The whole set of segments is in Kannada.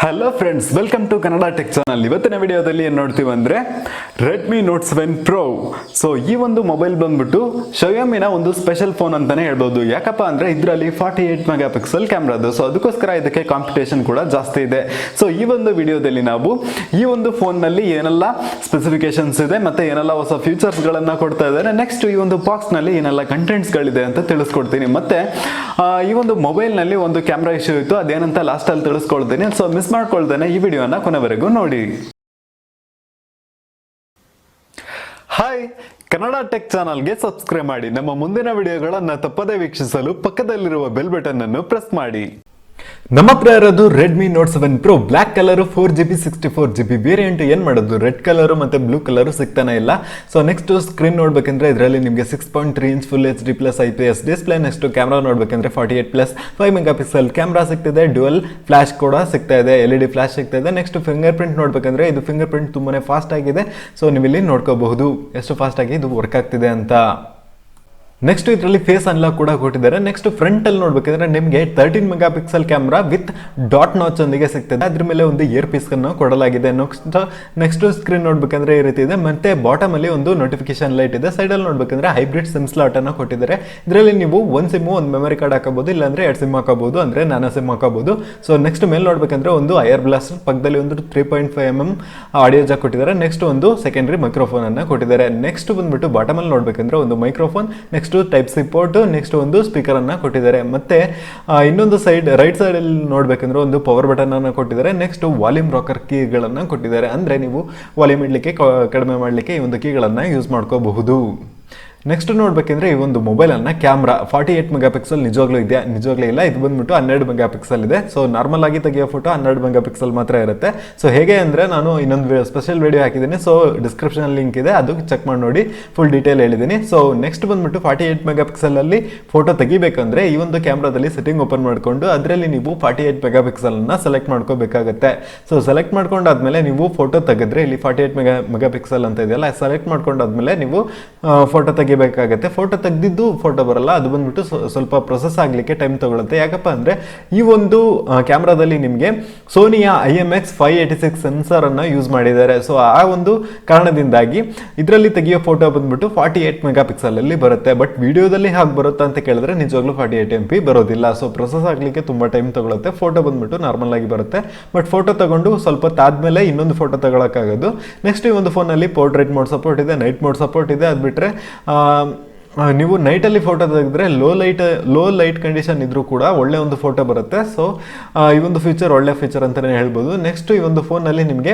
Hello friends, welcome to Kannada tech channel. ಇವತ್ತಿನ ವಿಡಿಯೋದಲ್ಲಿ ಏನು ನೋಡ್ತೀವಿ ಅಂದರೆ ರೆಡ್ಮಿ ನೋಟ್ 7 Pro. ಸೊ ಈ ಒಂದು ಮೊಬೈಲ್ ಬಂದ್ಬಿಟ್ಟು ಶಯೋಮಿನ ಒಂದು ಸ್ಪೆಷಲ್ ಫೋನ್ ಅಂತಲೇ ಹೇಳ್ಬೋದು. ಯಾಕಪ್ಪ ಅಂದರೆ ಇದರಲ್ಲಿ 48 ಮೆಗಾ ಪಿಕ್ಸೆಲ್ ಕ್ಯಾಮ್ರಾದು. ಸೊ ಅದಕ್ಕೋಸ್ಕರ ಇದಕ್ಕೆ ಕಾಂಪಿಟೇಷನ್ ಕೂಡ ಜಾಸ್ತಿ ಇದೆ. ಸೊ ಈ ಒಂದು ವಿಡಿಯೋದಲ್ಲಿ ನಾವು ಈ ಒಂದು ಫೋನ್ನಲ್ಲಿ ಏನೆಲ್ಲ ಸ್ಪೆಸಿಫಿಕೇಶನ್ಸ್ ಇದೆ ಮತ್ತು ಏನೆಲ್ಲ ಹೊಸ ಫೀಚರ್ಸ್ಗಳನ್ನು ಕೊಡ್ತಾ ಇದ್ದಾರೆ, ನೆಕ್ಸ್ಟ್ ಈ ಒಂದು ಬಾಕ್ಸ್ನಲ್ಲಿ ಏನೆಲ್ಲ ಕಂಟೆಂಟ್ಸ್ಗಳಿದೆ ಅಂತ ತಿಳಿಸ್ಕೊಡ್ತೀನಿ. ಮತ್ತು ಈ ಒಂದು ಮೊಬೈಲ್ನಲ್ಲಿ ಒಂದು ಕ್ಯಾಮ್ರಾ ಇಶ್ಯೂ ಇತ್ತು, ಅದೇನಂತ ಲಾಸ್ಟಲ್ಲಿ ತಿಳಿಸ್ಕೊಳ್ತೀನಿ. ಸೊ ಮಿಸ್ ಮಾಡ್ಕೊಳ್ದೇನೆ ಈ ವಿಡಿಯೋನ ಕೊನೆವರೆಗೂ ನೋಡಿ. ಹಾಯ್, ಕನ್ನಡ ಟೆಕ್ ಚಾನಲ್ಗೆ ಸಬ್ಸ್ಕ್ರೈಬ್ ಮಾಡಿ. ನಮ್ಮ ಮುಂದಿನ ವಿಡಿಯೋಗಳನ್ನು ತಪ್ಪದೇ ವೀಕ್ಷಿಸಲು ಪಕ್ಕದಲ್ಲಿರುವ ಬೆಲ್ ಬಟನ್ ಅನ್ನು ಪ್ರೆಸ್ ಮಾಡಿ. ನಮ್ಮ ಹತ್ರ ಇರೋದು Redmi note 7 Pro black colour 4GB 64GB variant. ಏನು ಮಾಡೋದು, ರೆಡ್ ಕಲರ್ ಮತ್ತು ಬ್ಲೂ ಕಲರ್ ಸಿಗ್ತಾನೆ ಇಲ್ಲ. ಸೊ ನೆಕ್ಸ್ಟ್ ಸ್ಕ್ರೀನ್ ನೋಡ್ಬೇಕಂದ್ರೆ ಇದರಲ್ಲಿ ನಿಮಗೆ 6.3 inch full HD+ IPS display. Next camera ನೋಡ್ಬೇಕಂದ್ರೆ 48+5 ಮೆಗಾ ಪಿಕ್ಸೆಲ್ ಕ್ಯಾಮ್ರಾ ಸಿಗ್ತಿದೆ. ಡ್ಯುಯಲ್ ಫ್ಲಾಶ್ ಕೂಡ ಸಿಗ್ತಾ ಇದೆ, LED ಫ್ಲಾಶ್ ಸಿಗ್ತಾ ಇದೆ. ನೆಕ್ಸ್ಟ್ ಫಿಂಗರ್ ಪ್ರಿಂಟ್ ನೋಡ್ಬೇಕಂದ್ರೆ ಇದು ಫಿಂಗರ್ ಪ್ರಿಂಟ್ ತುಂಬಾನೇ ಫಾಸ್ಟ್ ಆಗಿದೆ. ಸೊ ನೀವು ಇಲ್ಲಿ ನೋಡ್ಕೋಬಹುದು ಎಷ್ಟು ಫಾಸ್ಟ್ ಆಗಿ ಇದು ವರ್ಕ್ ಆಗ್ತಿದೆ ಅಂತ. ನೆಕ್ಸ್ಟ್ ಇದರಲ್ಲಿ ಫೇಸ್ ಅನ್ಲಾಕ್ ಕೂಡ ಕೊಟ್ಟಿದ್ದಾರೆ. ನೆಕ್ಸ್ಟ್ ಫ್ರಂಟ್ ಅಲ್ಲಿ ನೋಡ್ಬೇಕಂದ್ರೆ ನಿಮಗೆ 13 mega pixel camera with dot notch ಒಂದಿಗೆ ಸಿಗ್ತದೆ. ಅದ್ರ ಮೇಲೆ ಒಂದು ಇಯರ್ ಪೀಸ್ ಅನ್ನು ಕೊಡಲಾಗಿದೆ. ನೆಕ್ಸ್ಟ್ ಸ್ಕ್ರೀನ್ ನೋಡ್ಬೇಕಂದ್ರೆ ಈ ರೀತಿ ಇದೆ. ಮತ್ತೆ ಬಾಟಮ್ ಅಲ್ಲಿ ಒಂದು ನೋಟಿಫಿಕೇಶನ್ ಲೈಟ್ ಇದೆ. ಸೈಡ್ ಅಲ್ಲಿ ನೋಡ್ಬೇಕಂದ್ರೆ ಹೈಬ್ರಿಡ್ ಸಿಮ್ ಸ್ಲಾಟ್ ಅನ್ನು ಕೊಟ್ಟಿದ್ದಾರೆ. ಇದರಲ್ಲಿ ನೀವು ಒಂದು ಸಿಮ್ ಒಂದು ಮೆಮರಿ ಕಾರ್ಡ್ ಹಾಕಬಹುದು, ಇಲ್ಲಾಂದ್ರೆ 2 ಸಿಮ್ ಹಾಕಬಹುದು, ಅಂದ್ರೆ ನಾನೋ ಸಿಮ್ ಹಾಕಬಹುದು. ಸೊ ನೆಕ್ಸ್ಟ್ ಮೇಲೆ ನೋಡ್ಬೇಕಂದ್ರೆ ಒಂದು ಐಆರ್ ಬ್ಲಾಸ್ಟರ್ ಪಕ್ಕದಲ್ಲಿ ಒಂದು 3.5mm ಆಡಿಯೋ ಜಾಕ್ ಕೊಟ್ಟಿದ್ದಾರೆ. ನೆಕ್ಸ್ಟ್ ಒಂದು ಸೆಕೆಂಡರಿ ಮೈಕ್ರೋಫೋನ್ ಅನ್ನ ಕೊಟ್ಟಿದ್ದಾರೆ. ನೆಕ್ಸ್ಟ್ ಬಂದ್ಬಿಟ್ಟು ಬಾಟಮ್ ಅಲ್ಲಿ ನೋಡ್ಬೇಕಂದ್ರೆ ಒಂದು microphone, next type C port, next ಒಂದು ಸ್ಪೀಕರ್ ಅನ್ನ ಕೊಟ್ಟಿದ್ದಾರೆ. ಮತ್ತೆ ಇನ್ನೊಂದು ಸೈಡ್ ರೈಟ್ ಸೈಡ್ ಅಲ್ಲಿ ನೋಡ್ಬೇಕಂದ್ರೆ ಒಂದು ಪವರ್ ಬಟನ್ ಅನ್ನ ಕೊಟ್ಟಿದ್ದಾರೆ. ನೆಕ್ಸ್ಟ್ ವಾಲ್ಯೂಮ್ ರಾಕರ್ ಕೀಗಳನ್ನ ಕೊಟ್ಟಿದ್ದಾರೆ. ಅಂದ್ರೆ ನೀವು ವಾಲ್ಯೂಮ್ ಇಡ್ಲಿಕ್ಕೆ ಕಡಿಮೆ ಮಾಡ್ಲಿಕ್ಕೆ ಈ ಒಂದು ಕೀಗಳನ್ನ ಯೂಸ್ ಮಾಡ್ಕೋಬಹುದು. ನೆಕ್ಸ್ಟ್ ನೋಡ್ಬೇಕಂದ್ರೆ ಈ ಒಂದು ಮೊಬೈಲ್ ಅನ್ನ ಕ್ಯಾಮ್ರಾ 48 ಮೆಗಾ ಪಿಕ್ಸೆಲ್ ನಿಜವಾಗ್ಲೂ ಇದೆಯಾ, ನಿಜವಾಗ್ಲೂ ಇಲ್ಲ. ಇದು ಬಂದ್ಬಿಟ್ಟು 12 ಮೆಗಾ ಪಿಕ್ಸೆಲ್ ಇದೆ. ಸೊ ನಾರ್ಮಲ್ ಆಗಿ ತೆಗೆಯೋ ಫೋಟೋ 12 ಮೆಗಾ ಪಿಕ್ಸೆಲ್ ಮಾತ್ರ ಇರುತ್ತೆ. ಸೊ ಹೇಗೆ ಅಂದ್ರೆ ನಾನು ಇನ್ನೊಂದು ಸ್ಪೆಷಲ್ ವಿಡಿಯೋ ಹಾಕಿದ್ದೀನಿ, ಸೊ ಡಿಸ್ಕ್ರಿಪ್ಷನ್ ಲಿಂಕ್ ಇದೆ, ಅದು ಚೆಕ್ ಮಾಡಿ ನೋಡಿ, ಫುಲ್ ಡೀಟೇಲ್ ಹೇಳಿದ್ದೀನಿ. ಸೊ ನೆಕ್ಸ್ಟ್ ಬಂದ್ಬಿಟ್ಟು 48 ಮೆಗಾ ಪಿಕ್ಸೆಲ್ ಅಲ್ಲಿ ಫೋಟೋ ತೆಗಿಬೇಕಂದ್ರೆ ಈ ಒಂದು ಕ್ಯಾಮ್ರಾದಲ್ಲಿ ಸೆಟ್ಟಿಂಗ್ ಓಪನ್ ಮಾಡ್ಕೊಂಡು ಅದರಲ್ಲಿ ನೀವು 48 ಮೆಗಾ ಪಿಕ್ಸೆಲ್ ಅನ್ನ ಸೆಲೆಕ್ಟ್ ಮಾಡ್ಕೋಬೇಕಾಗುತ್ತೆ. ಸೊ ಸೆಲೆಕ್ಟ್ ಮಾಡ್ಕೊಂಡಾದ್ಮೇಲೆ ನೀವು ಫೋಟೋ ತೆಗೆದ್ರೆ ಇಲ್ಲಿ 48 ಮೆಗಾ ಪಿಕ್ಸೆಲ್ ಅಂತ ಇದೆಯಲ್ಲ, ಸೆಲೆಕ್ಟ್ ಮಾಡ್ಕೊಂಡಾದ್ಮೇಲೆ ನೀವು ಫೋಟೋ ತೆಗಿಬೇಕಾಗತ್ತೆ. ಫೋಟೋ ತೆಗೆದಿದ್ದು ಫೋಟೋ ಬರಲ್ಲ, ಅದು ಬಂದ್ಬಿಟ್ಟು ಸ್ವಲ್ಪ ಪ್ರೊಸೆಸ್ ಆಗಲಿಕ್ಕೆ ಟೈಮ್ ತಗೊಳುತ್ತೆ. ಯಾಕಪ್ಪ ಅಂದ್ರೆ ಈ ಒಂದು ಕ್ಯಾಮ್ರಾದಲ್ಲಿ ನಿಮಗೆ ಸೋನಿಯ IMX586 ಸೆನ್ಸರ್ ಅನ್ನ ಯೂಸ್ ಮಾಡಿದ್ದಾರೆ. ಸೊ ಆ ಒಂದು ಕಾರಣದಿಂದಾಗಿ ಇದರಲ್ಲಿ ತೆಗೆಯೋ ಫೋಟೋ ಬಂದ್ಬಿಟ್ಟು 48 ಮೆಗಾ ಪಿಕ್ಸೆಲ್ ಅಲ್ಲಿ ಬರುತ್ತೆ. ಬಟ್ ವಿಡಿಯೋದಲ್ಲಿ ಹಾಗೆ ಬರುತ್ತಾ ಅಂತ ಕೇಳಿದ್ರೆ ನಿಜವಾಗ್ಲೂ 48MP ಬರೋದಿಲ್ಲ. ಸೊ ಪ್ರೊಸೆಸ್ ಆಗಲಿಕ್ಕೆ ತುಂಬಾ ಟೈಮ್ ತಗೊಳುತ್ತೆ. ಫೋಟೋ ಬಂದ್ಬಿಟ್ಟು ನಾರ್ಮಲ್ ಆಗಿ ಬರುತ್ತೆ. ಬಟ್ ಫೋಟೋ ತಗೊಂಡು ಸ್ವಲ್ಪ ತಾದ್ಮೇಲೆ ಇನ್ನೊಂದು ಫೋಟೋ ತಗೊಳಕ್ಕಾಗೋದು. ನೆಕ್ಸ್ಟ್ ಈ ಒಂದು ಫೋನಲ್ಲಿ ಪೋರ್ಟ್ರೇಟ್ ಮೋಡ್ ಸಪೋರ್ಟ್ ಇದೆ, ನೈಟ್ ಮೋಡ್ ಸಪೋರ್ಟ್ ಇದೆ. ಅದು ಬಿಟ್ಟರೆ ನೀವು ನೈಟಲ್ಲಿ ಫೋಟೋ ತೆಗೆದ್ರೆ ಲೋ ಲೈಟ್ ಕಂಡೀಷನ್ ಇದ್ರೂ ಕೂಡ ಒಳ್ಳೆ ಒಂದು ಫೋಟೋ ಬರುತ್ತೆ. ಸೊ ಈ ಒಂದು ಫೀಚರ್ ಒಳ್ಳೆ ಫೀಚರ್ ಅಂತಲೇ ಹೇಳ್ಬೋದು. ನೆಕ್ಸ್ಟ್ ಈ ಒಂದು ಫೋನಲ್ಲಿ ನಿಮಗೆ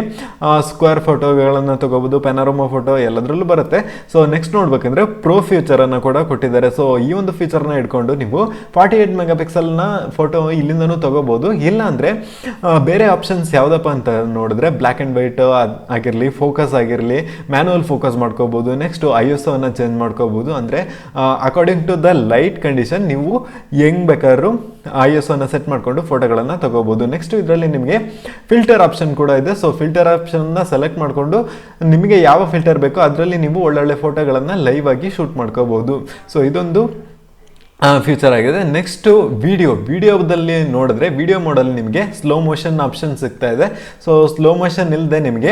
ಸ್ಕ್ವೇರ್ ಫೋಟೋಗಳನ್ನು ತಗೋಬೋದು, ಪ್ಯಾನೋರಮಾ ಫೋಟೋ ಎಲ್ಲದರಲ್ಲೂ ಬರುತ್ತೆ. ಸೊ ನೆಕ್ಸ್ಟ್ ನೋಡ್ಬೇಕಂದ್ರೆ ಪ್ರೋ ಫೀಚರನ್ನು ಕೂಡ ಕೊಟ್ಟಿದ್ದಾರೆ. ಸೊ ಈ ಒಂದು ಫೀಚರ್ನ ಇಟ್ಕೊಂಡು ನೀವು 48 ಮೆಗಾ ಪಿಕ್ಸೆಲ್ನ ಫೋಟೋ ಇಲ್ಲಿಂದನೂ ತಗೋಬೋದು. ಇಲ್ಲ ಅಂದರೆ ಬೇರೆ ಆಪ್ಷನ್ಸ್ ಯಾವುದಪ್ಪ ಅಂತ ನೋಡಿದ್ರೆ ಬ್ಲ್ಯಾಕ್ ಆ್ಯಂಡ್ ವೈಟ್ ಆಗಿರಲಿ, ಫೋಕಸ್ ಆಗಿರಲಿ, ಮ್ಯಾನುವಲ್ ಫೋಕಸ್ ಮಾಡ್ಕೋಬೋದು. ನೆಕ್ಸ್ಟ್ ISO ಅನ್ನು ಚೇಂಜ್ ಮಾಡ್ಕೋಬೋದು. ಅಂದರೆ according to the light condition ನೀವು ಹೆಂಗ್ ಬೇಕಾದ್ರೂ ISO ಅನ್ನು ಸೆಟ್ ಮಾಡಿಕೊಂಡು ಫೋಟೋಗಳನ್ನು ತಗೋಬಹುದು. ನೆಕ್ಸ್ಟ್ ಇದರಲ್ಲಿ ನಿಮಗೆ ಫಿಲ್ಟರ್ ಆಪ್ಷನ್ ಕೂಡ ಇದೆ. ಸೊ ಫಿಲ್ಟರ್ ಆಪ್ಷನ್ನ ಸೆಲೆಕ್ಟ್ ಮಾಡಿಕೊಂಡು ನಿಮಗೆ ಯಾವ ಫಿಲ್ಟರ್ ಬೇಕೋ ಅದರಲ್ಲಿ ನೀವು ಒಳ್ಳೊಳ್ಳೆ ಫೋಟೋಗಳನ್ನು ಲೈವ್ ಆಗಿ ಶೂಟ್ ಮಾಡ್ಕೋಬಹುದು. ಸೊ ಇದೊಂದು ಫ್ಯೂಚರ್ ಆಗಿದೆ. ನೆಕ್ಸ್ಟ್ ವಿಡಿಯೋದಲ್ಲಿ ನೋಡಿದ್ರೆ ವಿಡಿಯೋ ಮೋಡಲ್ಲಿ ನಿಮಗೆ ಸ್ಲೋ ಮೋಷನ್ ಆಪ್ಷನ್ ಸಿಗ್ತಾ ಇದೆ. ಸೊ ಸ್ಲೋ ಮೋಷನ್ ಇಲ್ಲದೆ ನಿಮಗೆ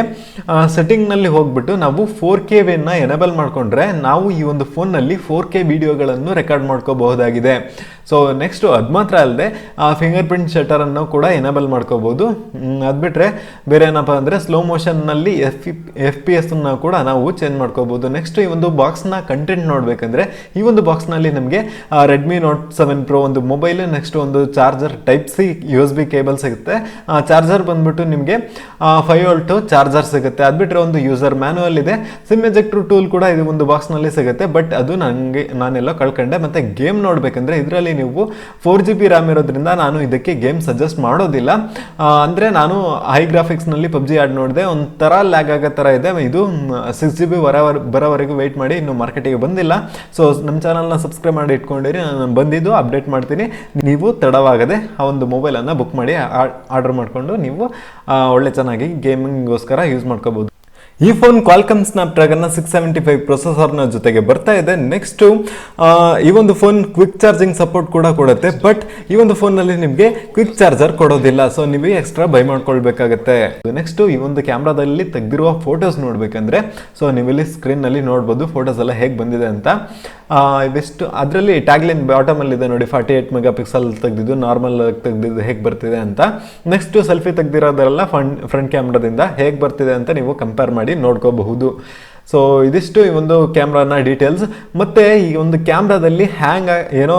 ಸೆಟ್ಟಿಂಗ್ನಲ್ಲಿ ಹೋಗ್ಬಿಟ್ಟು ನಾವು 4K ವೇನ ಎನೇಬಲ್ ಮಾಡಿಕೊಂಡ್ರೆ ನಾವು ಈ ಒಂದು ಫೋನ್ನಲ್ಲಿ 4K ವಿಡಿಯೋಗಳನ್ನು ರೆಕಾರ್ಡ್ ಮಾಡ್ಕೋಬಹುದಾಗಿದೆ. ಸೊ ನೆಕ್ಸ್ಟ್ ಅದು ಮಾತ್ರ ಅಲ್ಲದೆ ಫಿಂಗರ್ ಪ್ರಿಂಟ್ ಶಟರನ್ನು ಕೂಡ ಎನೇಬಲ್ ಮಾಡ್ಕೋಬಹುದು. ಅದು ಬಿಟ್ಟರೆ ಬೇರೆ ಏನಪ್ಪ ಅಂದರೆ ಸ್ಲೋ ಮೋಷನ್ನಲ್ಲಿ FPS ಅನ್ನು ಕೂಡ ನಾವು ಚೇಂಜ್ ಮಾಡ್ಕೋಬಹುದು. ನೆಕ್ಸ್ಟ್ ಈ ಒಂದು ಬಾಕ್ಸ್ನ ಕಂಟೆಂಟ್ ನೋಡಬೇಕಂದ್ರೆ ಈ ಒಂದು ಬಾಕ್ಸ್ನಲ್ಲಿ ನಮಗೆ ರೆಡ್ಮಿ ನೋಟ್ 7 Pro ಒಂದು ಮೊಬೈಲ್, ನೆಕ್ಸ್ಟ್ ಒಂದು charger type C USB cable ಸಿಗುತ್ತೆ. ಚಾರ್ಜರ್ ಬಂದ್ಬಿಟ್ಟು ನಿಮಗೆ 5V ಚಾರ್ಜರ್ ಸಿಗುತ್ತೆ. ಅದು ಬಿಟ್ಟರೆ ಒಂದು ಯೂಸರ್ ಮ್ಯಾನುವಲ್ ಇದೆ. ಸಿಮ್ ಎಜೆಕ್ಟರ್ ಟೂಲ್ ಕೂಡ ಇದು ಒಂದು ಬಾಕ್ಸ್ನಲ್ಲಿ ಸಿಗುತ್ತೆ. ಬಟ್ ಅದು ನಾನೆಲ್ಲ ಕಳ್ಕೊಂಡೆ. ಮತ್ತು ಗೇಮ್ ನೋಡಬೇಕಂದ್ರೆ ಇದರಲ್ಲಿ ನೀವು 4GB RAM ಇರೋದ್ರಿಂದ ನಾನು ಇದಕ್ಕೆ ಗೇಮ್ ಸಜೆಸ್ಟ್ ಮಾಡೋದಿಲ್ಲ. ಅಂದರೆ ನಾನು ಹೈ ಗ್ರಾಫಿಕ್ಸ್ನಲ್ಲಿ PUBG ಆಡ್ ನೋಡಿದೆ, ಒಂಥರ ಲ್ಯಾಗ್ ಆಗೋ ಥರ ಇದೆ. ಇದು 6GB ಬರೋವರೆಗೂ ವೆಯ್ಟ್ ಮಾಡಿ, ಇನ್ನು ಮಾರ್ಕೆಟಿಗೆ ಬಂದಿಲ್ಲ. ಸೊ ನಮ್ಮ ಚಾನಲ್ನ ಸಬ್ಸ್ಕ್ರೈಬ್ ಮಾಡಿ ಇಟ್ಕೊಂಡಿರಿ, ನಾನು ಬಂದಿದ್ದು ಅಪ್ಡೇಟ್ ಮಾಡ್ತೀನಿ. ನೀವು ತಡವಾಗದೆ ಆ ಒಂದು ಮೊಬೈಲನ್ನು ಬುಕ್ ಮಾಡಿ ಆರ್ಡರ್ ಮಾಡಿಕೊಂಡು ನೀವು ಒಳ್ಳೆ ಚೆನ್ನಾಗಿ ಗೇಮಿಂಗ್ಗೋಸ್ಕರ ಯೂಸ್ ಮಾಡ್ಕೋಬೋದು. ಈ ಫೋನ್ ಕ್ವಾಲ್ಕಮ್ ಸ್ನ್ಯಾಪ್ಡ್ರ್ಯಾಗನ್ನ 675 ಪ್ರೊಸೆಸರ್ನ ಜೊತೆಗೆ ಬರ್ತಾ ಇದೆ. ನೆಕ್ಸ್ಟು ಈ ಒಂದು ಫೋನ್ ಕ್ವಿಕ್ ಚಾರ್ಜಿಂಗ್ ಸಪೋರ್ಟ್ ಕೂಡ ಕೊಡುತ್ತೆ, ಬಟ್ ಈ ಒಂದು ಫೋನ್ನಲ್ಲಿ ನಿಮಗೆ ಕ್ವಿಕ್ ಚಾರ್ಜರ್ ಕೊಡೋದಿಲ್ಲ. ಸೊ ನೀವು ಎಕ್ಸ್ಟ್ರಾ ಬೈ ಮಾಡ್ಕೊಳ್ಬೇಕಾಗತ್ತೆ. ನೆಕ್ಸ್ಟು ಈ ಒಂದು ಕ್ಯಾಮ್ರಾದಲ್ಲಿ ತೆಗೆದಿರುವ ಫೋಟೋಸ್ ನೋಡಬೇಕಂದ್ರೆ ಸೊ ನೀವಿಲ್ಲಿ ಸ್ಕ್ರೀನ್ನಲ್ಲಿ ನೋಡ್ಬೋದು ಫೋಟೋಸ್ ಎಲ್ಲ ಹೇಗೆ ಬಂದಿದೆ ಅಂತ. ಇವಿಷ್ಟು ಅದರಲ್ಲಿ ಟ್ಯಾಗ್ಲೈನ್ ಬಾಟಮಲ್ಲಿ ಇದೆ ನೋಡಿ, 48 ಮೆಗಾ ಪಿಕ್ಸಲ್ ತೆಗೆದಿದ್ದು, ನಾರ್ಮಲ್ ತೆಗೆದಿದ್ದು ಹೇಗೆ ಬರ್ತಿದೆ ಅಂತ. ನೆಕ್ಸ್ಟು ಸೆಲ್ಫಿ ತೆಗೆದಿರೋದೆಲ್ಲ ಫ್ರಂಟ್ ಕ್ಯಾಮ್ರಾದಿಂದ ಹೇಗೆ ಬರ್ತಿದೆ ಅಂತ ನೀವು ಕಂಪೇರ್ ಮಾಡಿ ನೋಡ್ಕೋಬಹುದು. ಸೊ ಇದಿಷ್ಟು ಈ ಒಂದು ಕ್ಯಾಮ್ರಾನ ಡೀಟೇಲ್ಸ್. ಮತ್ತು ಈ ಒಂದು ಕ್ಯಾಮ್ರಾದಲ್ಲಿ ಏನೋ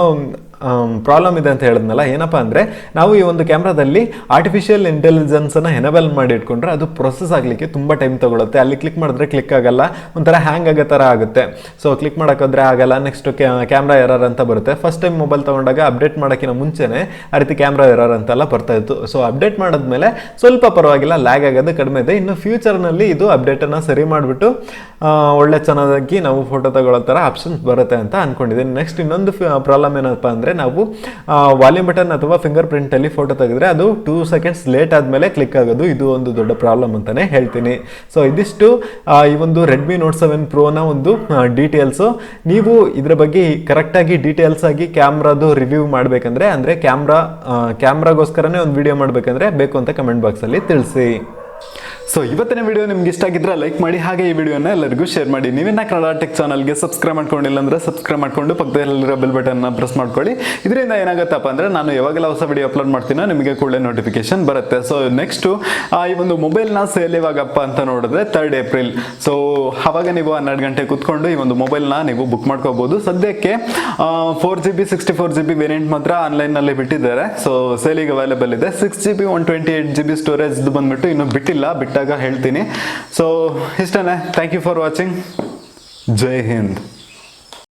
ಪ್ರಾಬ್ಲಮ್ ಇದೆ ಅಂತ ಹೇಳಿದ್ನಲ್ಲ, ಏನಪ್ಪ ಅಂದರೆ ನಾವು ಈ ಒಂದು ಕ್ಯಾಮ್ರಾದಲ್ಲಿ ಆರ್ಟಿಫಿಷಿಯಲ್ ಇಂಟೆಲಿಜೆನ್ಸನ್ನು ಎನೇಬಲ್ ಮಾಡಿ ಇಟ್ಕೊಂಡ್ರೆ ಅದು ಪ್ರೊಸೆಸ್ ಆಗಲಿಕ್ಕೆ ತುಂಬ ಟೈಮ್ ತಗೊಳುತ್ತೆ. ಅಲ್ಲಿ ಕ್ಲಿಕ್ ಮಾಡಿದ್ರೆ ಕ್ಲಿಕ್ ಆಗಲ್ಲ, ಒಂಥರ ಹ್ಯಾಂಗ್ ಆಗೋ ಥರ ಆಗುತ್ತೆ. ಸೊ ಕ್ಲಿಕ್ ಮಾಡೋಕ್ಕಾದ್ರೆ ಆಗಲ್ಲ. ನೆಕ್ಸ್ಟ್ ಕ್ಯಾಮ್ರಾ ಎರರ್ ಅಂತ ಬರುತ್ತೆ. ಫಸ್ಟ್ ಟೈಮ್ ಮೊಬೈಲ್ ತೊಗೊಂಡಾಗ ಅಪ್ಡೇಟ್ ಮಾಡೋಕ್ಕಿಂತ ಮುಂಚೆನೇ ಆ ರೀತಿ ಕ್ಯಾಮ್ರಾ ಎರರ್ ಅಂತೆಲ್ಲ ಬರ್ತಾ ಇತ್ತು. ಸೊ ಅಪ್ಡೇಟ್ ಮಾಡಿದ್ಮೇಲೆ ಸ್ವಲ್ಪ ಪರವಾಗಿಲ್ಲ, ಲ್ಯಾಗ್ ಆಗೋದು ಕಡಿಮೆ ಇದೆ. ಇನ್ನು ಫ್ಯೂಚರ್ನಲ್ಲಿ ಇದು ಅಪ್ಡೇಟನ್ನು ಸರಿ ಮಾಡಿಬಿಟ್ಟು ಒಳ್ಳೆ ಚೆನ್ನಾಗಿ ನಾವು ಫೋಟೋ ತಗೊಳ್ಳೋ ಥರ ಆಪ್ಷನ್ಸ್ ಬರುತ್ತೆ ಅಂತ ಅಂದ್ಕೊಂಡಿದ್ದೀನಿ. ನೆಕ್ಸ್ಟ್ ಇನ್ನೊಂದು ಪ್ರಾಬ್ಲಮ್ ಏನಪ್ಪ ಅಂದರೆ ನಾವು ವಾಲ್ಯೂಮ್ ಬಟನ್ ಅಥವಾ ಫಿಂಗರ್ ಪ್ರಿಂಟ್ ಅಲ್ಲಿ ಫೋಟೋ ತೆಗೆದ್ರೆ ಅದು 2 ಸೆಕೆಂಡ್ಸ್ ಲೇಟ್ ಆದ್ಮೇಲೆ ಕ್ಲಿಕ್ ಆಗೋದು. ಇದು ಒಂದು ದೊಡ್ಡ ಪ್ರಾಬ್ಲಮ್ ಅಂತಾನೆ ಹೇಳ್ತೀನಿ. ಸೊ ಇದಿಷ್ಟು ಈ ಒಂದು ರೆಡ್ಮಿ ನೋಟ್ 7 ಪ್ರೋನ ಒಂದು ಡೀಟೇಲ್ಸು. ನೀವು ಇದ್ರ ಬಗ್ಗೆ ಕರೆಕ್ಟಾಗಿ ಡೀಟೇಲ್ಸ್ ಆಗಿ ಕ್ಯಾಮ್ರಾದು ರಿವ್ಯೂ ಮಾಡಬೇಕಂದ್ರೆ ಅಂದರೆ ಕ್ಯಾಮ್ರಾಗೋಸ್ಕರನೇ ಒಂದು ವಿಡಿಯೋ ಮಾಡಬೇಕಂದ್ರೆ ಬೇಕು ಅಂತ ಕಮೆಂಟ್ ಬಾಕ್ಸಲ್ಲಿ ತಿಳಿಸಿ. ಸೊ ಇವತ್ತಿನ ವಿಡಿಯೋ ನಿಮ್ಗೆ ಇಷ್ಟ ಆಗಿದ್ರೆ ಲೈಕ್ ಮಾಡಿ, ಹಾಗೆ ಈ ವಿಡಿಯೋನ ಎಲ್ಲರಿಗೂ ಶೇರ್ ಮಾಡಿ. ನೀವೇನ ಕನ್ನಡ ಟೆಕ್ ಚಾನಲ್ಗೆ ಸಬ್ಸ್ಕ್ರೈಬ್ ಮಾಡ್ಕೊಂಡಿಲ್ಲ ಅಂದ್ರೆ ಸಬ್ಸ್ಕ್ರೈಬ್ ಮಾಡ್ಕೊಂಡು ಪಕ್ಕದಲ್ಲಿರೋ ಬೆಲ್ ಬಟನ್ನ ಪ್ರೆಸ್ ಮಾಡ್ಕೊಳ್ಳಿ. ಇದರಿಂದ ಏನಾಗುತ್ತಪ್ಪ ಅಂದರೆ ನಾನು ಯಾವಾಗೆಲ್ಲ ಹೊಸ ವಿಡಿಯೋ ಅಪ್ಲೋಡ್ ಮಾಡ್ತೀನೋ ನಿಮಗೆ ಕೂಡಲೇ ನೋಟಿಫಿಕೇಶನ್ ಬರುತ್ತೆ. ಸೊ ನೆಕ್ಸ್ಟು ಈ ಒಂದು ಮೊಬೈಲ್ನ ಸೇಲ್ ಇವಾಗಪ್ಪ ಅಂತ ನೋಡಿದ್ರೆ 3rd ಏಪ್ರಿಲ್. ಸೊ ಆವಾಗ ನೀವು 12 ಗಂಟೆ ಕೂತ್ಕೊಂಡು ಈ ಒಂದು ಮೊಬೈಲ್ನ ನೀವು ಬುಕ್ ಮಾಡ್ಕೋಬಹುದು. ಸದ್ಯಕ್ಕೆ 4GB 64GB ವೇರಿಯಂಟ್ ಮಾತ್ರ ಆನ್ಲೈನಲ್ಲಿ ಬಿಟ್ಟಿದ್ದಾರೆ. ಸೊ ಸೇಲಿಗೆ ಅವೈಲೇಬಲ್ ಇದೆ. 6GB 128GB ಸ್ಟೋರೇಜ್ ಬಂದ್ಬಿಟ್ಟು ಇನ್ನೂ ಬಿಟ್ಟಾಗ ಹೇಳ್ತೀನಿ. ಸೊ ಇಷ್ಟನೇ. Thank you for watching. ಜೈ ಹಿಂದ್.